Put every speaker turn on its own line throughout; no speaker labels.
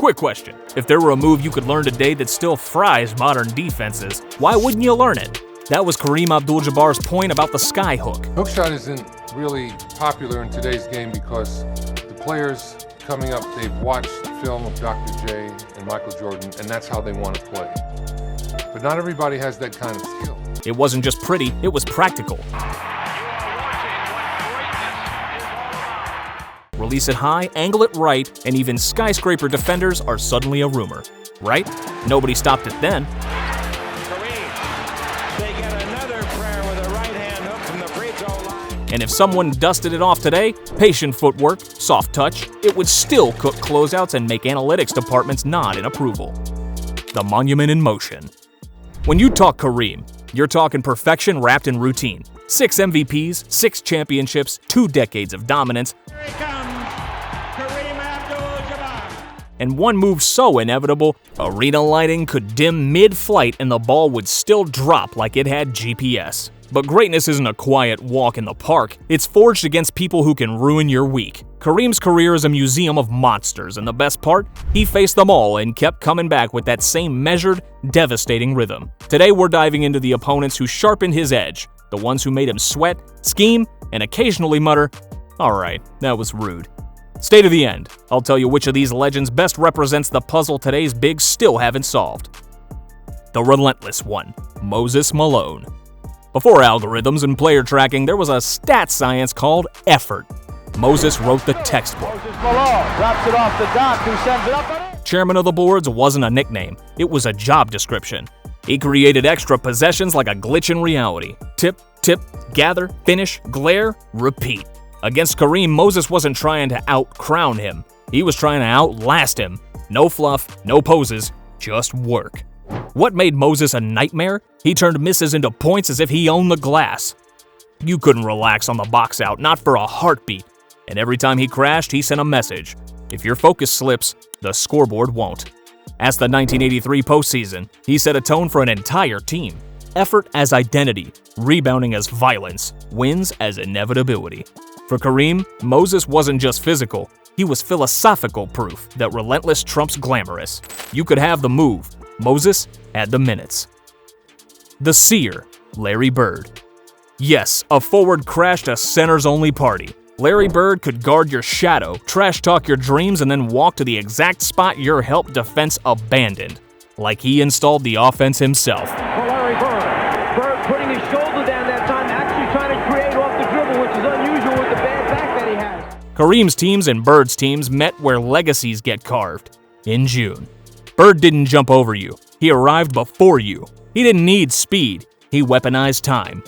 Quick question. If there were a move you could learn today that still fries modern defenses, why wouldn't you learn it? That was Kareem Abdul Jabbar's point about the Skyhook.
Hookshot isn't really popular in today's game because the players coming up, they've watched film of Dr. J and Michael Jordan, and that's how they want to play. But not everybody has that kind of skill.
It wasn't just pretty, it was practical. Release it high, angle it right, and even skyscraper defenders are suddenly a rumor. Right? Nobody stopped it then.
They get another prayer with a right-hand hook from the free throw line.
And if someone dusted it off today, patient footwork, soft touch, it would still cook closeouts and make analytics departments nod in approval. The monument in motion. When you talk Kareem, you're talking perfection wrapped in routine. 6 MVPs, 6 championships, 2 decades of dominance.
Here he comes, Kareem Abdul Jabbar.
And one move so inevitable, arena lighting could dim mid-flight and the ball would still drop like it had GPS. But greatness isn't a quiet walk in the park, it's forged against people who can ruin your week. Kareem's career is a museum of monsters, and the best part? He faced them all and kept coming back with that same measured, devastating rhythm. Today we're diving into the opponents who sharpened his edge, the ones who made him sweat, scheme, and occasionally mutter, "Alright, that was rude." Stay to the end. I'll tell you which of these legends best represents the puzzle today's bigs still haven't solved. The relentless one, Moses Malone. Before algorithms and player tracking, there was a stat science called effort. Moses wrote the textbook.
Moses Malone drops it off the dot. Who sends it up?
Chairman of the boards wasn't a nickname, it was a job description. He created extra possessions like a glitch in reality. Tip, tip, gather, finish, glare, repeat. Against Kareem, Moses wasn't trying to out-crown him. He was trying to outlast him. No fluff, no poses, just work. What made Moses a nightmare? He turned misses into points as if he owned the glass. You couldn't relax on the box out, not for a heartbeat. And every time he crashed, he sent a message. If your focus slips, the scoreboard won't. As the 1983 postseason, he set a tone for an entire team. Effort as identity, rebounding as violence, wins as inevitability. For Kareem, Moses wasn't just physical, he was philosophical proof that relentless trumps glamorous. You could have the move, Moses had the minutes. The seer, Larry Bird. Yes, a forward crashed a centers-only party. Larry Bird could guard your shadow, trash-talk your dreams, and then walk to the exact spot your help defense abandoned. Like he installed the offense himself.
Larry Bird. Bird putting his shoulder down that time, actually trying to create off the dribble, which is unusual with the bad back that he has.
Kareem's teams and Bird's teams met where legacies get carved. In June. Bird didn't jump over you. He arrived before you. He didn't need speed. He weaponized time.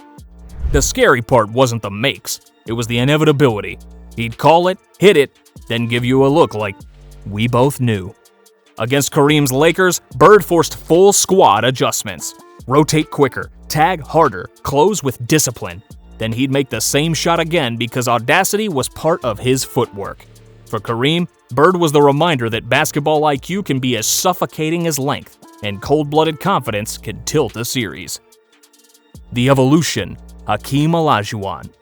The scary part wasn't the makes. It was the inevitability. He'd call it, hit it, then give you a look like, we both knew. Against Kareem's Lakers, Bird forced full squad adjustments. Rotate quicker, tag harder, close with discipline. Then he'd make the same shot again because audacity was part of his footwork. For Kareem, Bird was the reminder that basketball IQ can be as suffocating as length, and cold-blooded confidence can tilt a series. The evolution, Hakeem Olajuwon.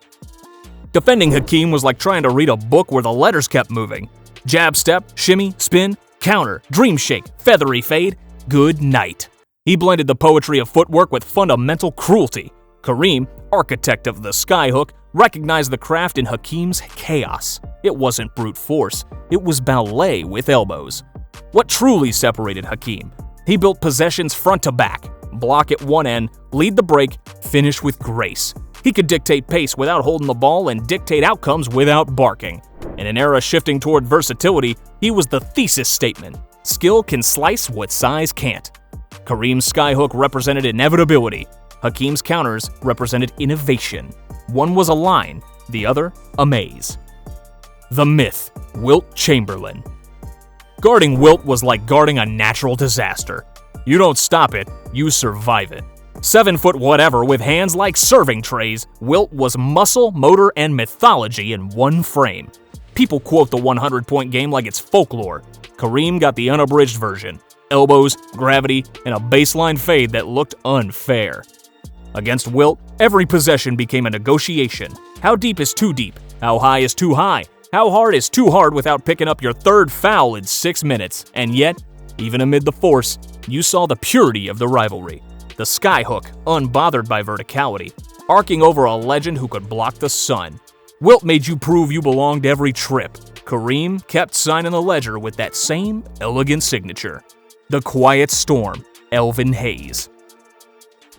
Defending Hakeem was like trying to read a book where the letters kept moving. Jab step, shimmy, spin, counter, dream shake, feathery fade, good night. He blended the poetry of footwork with fundamental cruelty. Kareem, architect of the Skyhook, recognized the craft in Hakeem's chaos. It wasn't brute force, it was ballet with elbows. What truly separated Hakeem? He built possessions front to back, block at one end, lead the break, finish with grace. He could dictate pace without holding the ball and dictate outcomes without barking. In an era shifting toward versatility, he was the thesis statement. Skill can slice what size can't. Kareem's Skyhook represented inevitability. Hakeem's counters represented innovation. One was a line, the other a maze. The myth, Wilt Chamberlain. Guarding Wilt was like guarding a natural disaster. You don't stop it, you survive it. 7 foot whatever with hands like serving trays, Wilt was muscle, motor, and mythology in one frame. People quote the 100-point game like it's folklore. Kareem got the unabridged version. Elbows, gravity, and a baseline fade that looked unfair. Against Wilt, every possession became a negotiation. How deep is too deep? How high is too high? How hard is too hard without picking up your third foul in 6 minutes? And yet, even amid the force, you saw the purity of the rivalry. The Skyhook, unbothered by verticality, arcing over a legend who could block the sun. Wilt made you prove you belonged every trip. Kareem kept signing the ledger with that same elegant signature. The quiet storm, Elvin Hayes.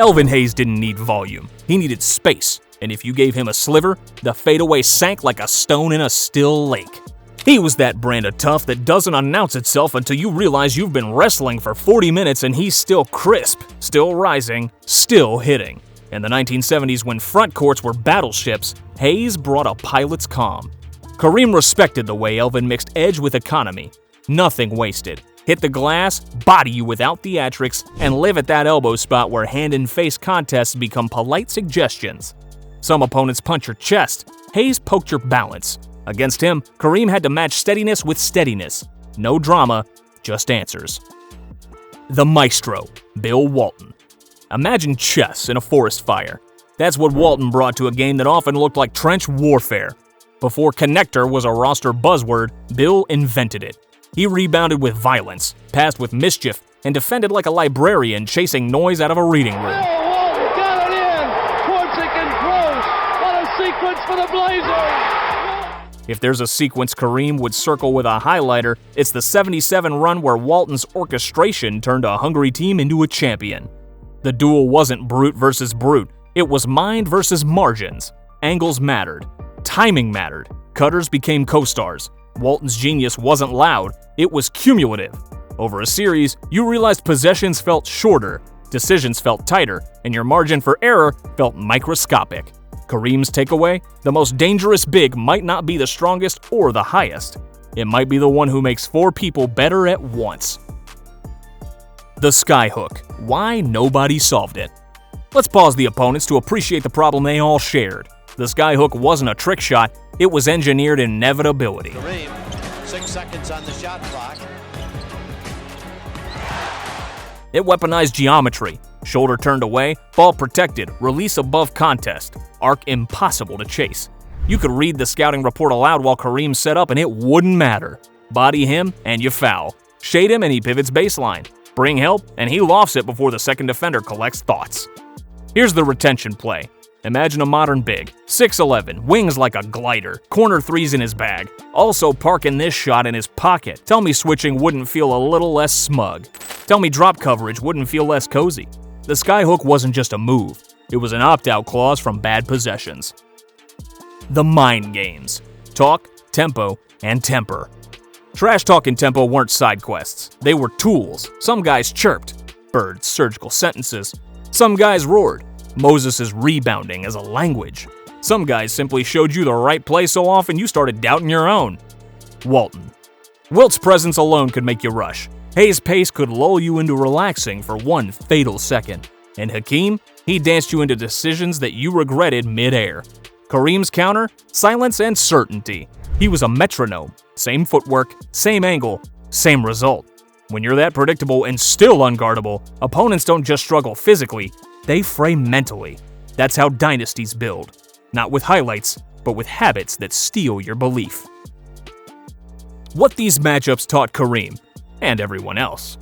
Elvin Hayes didn't need volume, he needed space, and if you gave him a sliver, the fadeaway sank like a stone in a still lake. He was that brand of tough that doesn't announce itself until you realize you've been wrestling for 40 minutes and he's still crisp, still rising, still hitting. In the 1970s, when front courts were battleships, Hayes brought a pilot's calm. Kareem respected the way Elvin mixed edge with economy. Nothing wasted. Hit the glass, body you without theatrics, and live at that elbow spot where hand-and-face contests become polite suggestions. Some opponents punch your chest. Hayes poked your balance. Against him, Kareem had to match steadiness with steadiness. No drama, just answers. The Maestro, Bill Walton. Imagine chess in a forest fire. That's what Walton brought to a game that often looked like trench warfare. Before connector was a roster buzzword, Bill invented it. He rebounded with violence, passed with mischief, and defended like a librarian chasing noise out of a reading room.
Walton got it in! Corsic and Gross! What a sequence for the Blazers!
If there's a sequence Kareem would circle with a highlighter, it's the 77 run where Walton's orchestration turned a hungry team into a champion. The duel wasn't brute versus brute, it was mind versus margins. Angles mattered. Timing mattered. Cutters became co-stars. Walton's genius wasn't loud, it was cumulative. Over a series, you realized possessions felt shorter, decisions felt tighter, and your margin for error felt microscopic. Kareem's takeaway? The most dangerous big might not be the strongest or the highest. It might be the one who makes 4 people better at once. The Skyhook. Why nobody solved it. Let's pause the opponents to appreciate the problem they all shared. The Skyhook wasn't a trick shot, it was engineered inevitability.
Kareem, 6 seconds on the shot clock.
It weaponized geometry. Shoulder turned away, ball protected, release above contest, arc impossible to chase. You could read the scouting report aloud while Kareem set up and it wouldn't matter. Body him and you foul. Shade him and he pivots baseline. Bring help and he lofts it before the second defender collects thoughts. Here's the retention play. Imagine a modern big, 6'11", wings like a glider, corner threes in his bag, also parking this shot in his pocket. Tell me switching wouldn't feel a little less smug. Tell me drop coverage wouldn't feel less cozy. The Skyhook wasn't just a move, it was an opt-out clause from bad possessions. The mind games. Talk, tempo, and temper. Trash talk and tempo weren't side quests, they were tools. Some guys chirped, Bird's surgical sentences. Some guys roared, Moses' rebounding as a language. Some guys simply showed you the right play so often you started doubting your own. Walton. Wilt's presence alone could make you rush. Hayes' pace could lull you into relaxing for one fatal second. And Hakeem, he danced you into decisions that you regretted mid-air. Kareem's counter? Silence and certainty. He was a metronome. Same footwork, same angle, same result. When you're that predictable and still unguardable, opponents don't just struggle physically, they fray mentally. That's how dynasties build. Not with highlights, but with habits that steal your belief. What these matchups taught Kareem, and everyone else.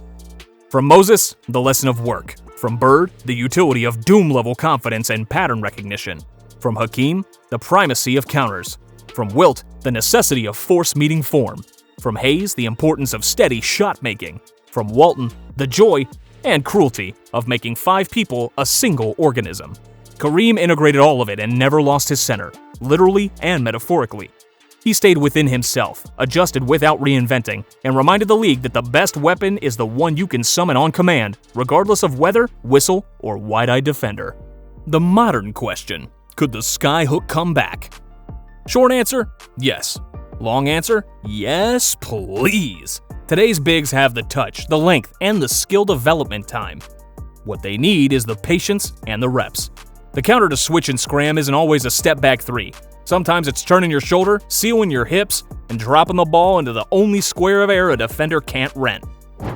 From Moses, the lesson of work. From Bird, the utility of doom-level confidence and pattern recognition. From Hakeem, the primacy of counters. From Wilt, the necessity of force meeting form. From Hayes, the importance of steady shot-making. From Walton, the joy and cruelty of making 5 people a single organism. Kareem integrated all of it and never lost his center, literally and metaphorically. He stayed within himself, adjusted without reinventing, and reminded the league that the best weapon is the one you can summon on command, regardless of weather, whistle, or wide-eyed defender. The modern question: could the Skyhook come back? Short answer, yes. Long answer, yes please. Today's bigs have the touch, the length, and the skill development time. What they need is the patience and the reps. The counter to switch and scram isn't always a step-back 3. Sometimes it's turning your shoulder, sealing your hips, and dropping the ball into the only square of air a defender can't rent.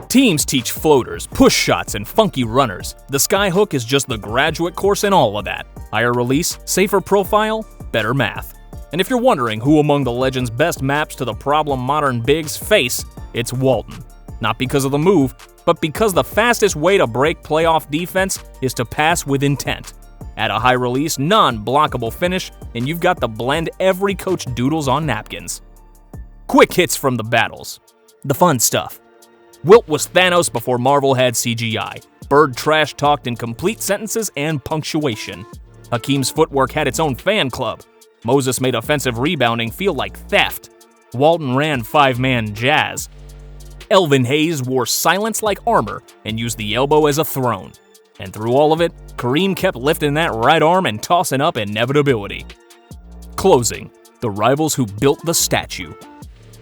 Teams teach floaters, push shots, and funky runners. The Skyhook is just the graduate course in all of that. Higher release, safer profile, better math. And if you're wondering who among the legends best maps to the problem modern bigs face, it's Walton. Not because of the move, but because the fastest way to break playoff defense is to pass with intent. Add a high release, non-blockable finish, and you've got the blend every coach doodles on napkins. Quick hits from the battles. The fun stuff. Wilt was Thanos before Marvel had CGI. Bird trash-talked in complete sentences and punctuation. Hakeem's footwork had its own fan club. Moses made offensive rebounding feel like theft. Walton ran five-man jazz. Elvin Hayes wore silence like armor and used the elbow as a throne. And through all of it, Kareem kept lifting that right arm and tossing up inevitability. Closing, the rivals who built the statue.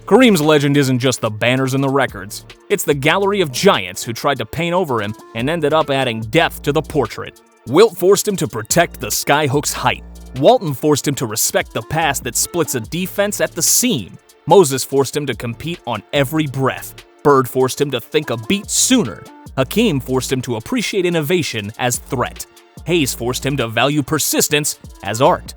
Kareem's legend isn't just the banners and the records. It's the gallery of giants who tried to paint over him and ended up adding depth to the portrait. Wilt forced him to protect the Skyhook's height. Walton forced him to respect the pass that splits a defense at the seam. Moses forced him to compete on every breath. Bird forced him to think a beat sooner. Hakeem forced him to appreciate innovation as threat. Hayes forced him to value persistence as art.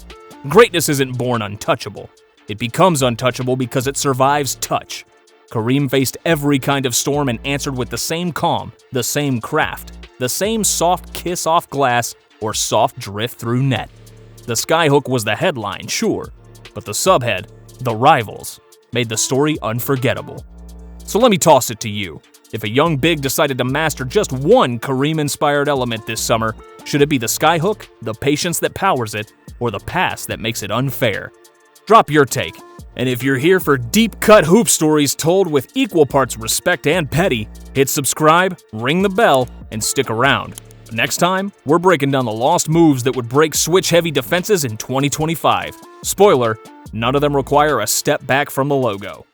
Greatness isn't born untouchable. It becomes untouchable because it survives touch. Kareem faced every kind of storm and answered with the same calm, the same craft, the same soft kiss off glass or soft drift through net. The Skyhook was the headline, sure, but the subhead, the rivals, made the story unforgettable. So let me toss it to you. If a young big decided to master just one Kareem-inspired element this summer, should it be the Skyhook, the patience that powers it, or the pass that makes it unfair? Drop your take. And if you're here for deep-cut hoop stories told with equal parts respect and petty, hit subscribe, ring the bell, and stick around. Next time, we're breaking down the lost moves that would break switch-heavy defenses in 2025. Spoiler, none of them require a step back from the logo.